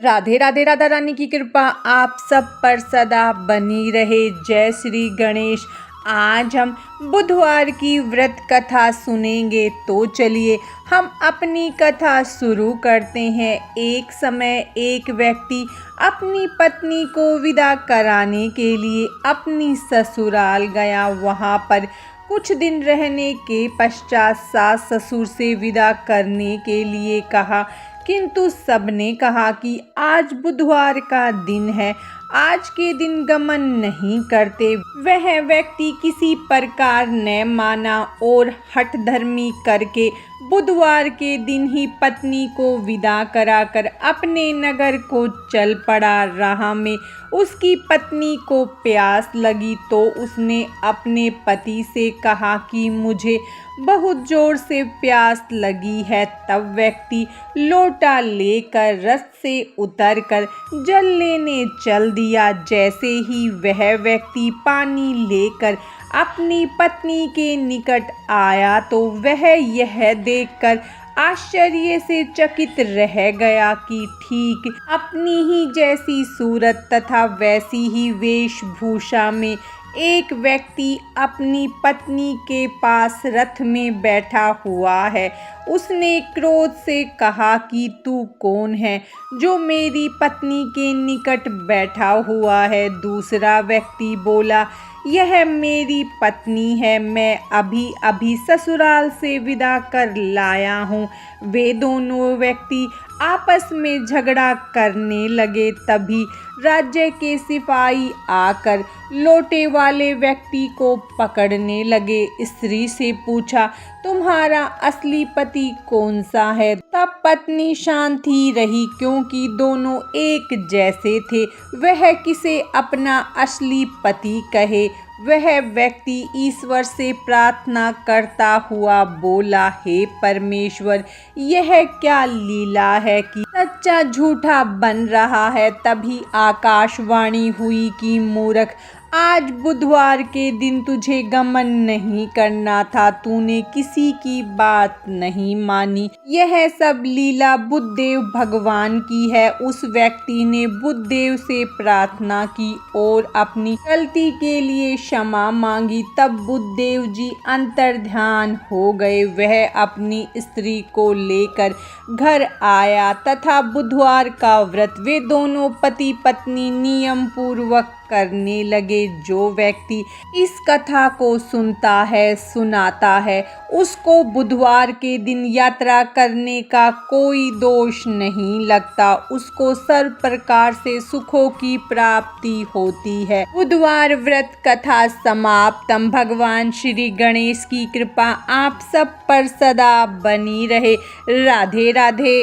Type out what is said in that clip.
राधे राधे। राधा रानी की कृपा आप सब पर सदा बनी रहे। जय श्री गणेश। आज हम बुधवार की व्रत कथा सुनेंगे, तो चलिए हम अपनी कथा शुरू करते हैं। एक समय एक व्यक्ति अपनी पत्नी को विदा कराने के लिए अपनी ससुराल गया। वहाँ पर कुछ दिन रहने के पश्चात सास ससुर से विदा करने के लिए कहा, किंतु सबने कहा कि आज बुधवार का दिन है, आज के दिन गमन नहीं करते। वह व्यक्ति किसी प्रकार न माना और हठधर्मी करके बुधवार के दिन ही पत्नी को विदा कराकर अपने नगर को चल पड़ा। राह में उसकी पत्नी को प्यास लगी तो उसने अपने पति से कहा कि मुझे बहुत जोर से प्यास लगी है। तब व्यक्ति लोटा लेकर रथ से उतरकर जल लेने चल दिया। जैसे ही वह व्यक्ति पानी लेकर अपनी पत्नी के निकट आया तो वह यह देखकर आश्चर्य से चकित रह गया कि ठीक अपनी ही जैसी सूरत तथा वैसी ही वेशभूषा में एक व्यक्ति अपनी पत्नी के पास रथ में बैठा हुआ है। उसने क्रोध से कहा कि तू कौन है जो मेरी पत्नी के निकट बैठा हुआ है। दूसरा व्यक्ति बोला, यह मेरी पत्नी है, मैं अभी अभी ससुराल से विदा कर लाया हूँ। वे दोनों व्यक्ति आपस में झगड़ा करने लगे। तभी राज्य के सिपाही आकर लोटे वाले व्यक्ति को पकड़ने लगे। स्त्री से पूछा, तुम्हारा असली पति कौन सा है? तब पत्नी शांत ही रही, क्योंकि दोनों एक जैसे थे। वह किसे अपना असली पति कहे? वह व्यक्ति ईश्वर से प्रार्थना करता हुआ बोला, हे परमेश्वर, यह क्या लीला है कि सच्चा झूठा बन रहा है। तभी आकाशवाणी हुई कि मूर्ख, आज बुधवार के दिन तुझे गमन नहीं करना था, तूने किसी की बात नहीं मानी। यह सब लीला बुद्धदेव भगवान की है। उस व्यक्ति ने बुद्धदेव से प्रार्थना की और अपनी गलती के लिए क्षमा मांगी। तब बुद्धदेव जी अंतर्ध्यान हो गए। वह अपनी स्त्री को लेकर घर आया तथा बुधवार का व्रत वे दोनों पति पत्नी नियम पूर्वक करने लगे। जो व्यक्ति इस कथा को सुनता है, सुनाता है, उसको बुधवार के दिन यात्रा करने का कोई दोष नहीं लगता। उसको सर्व प्रकार से सुखों की प्राप्ति होती है। बुधवार व्रत कथा समाप्तम। भगवान श्री गणेश की कृपा आप सब पर सदा बनी रहे। राधे राधे।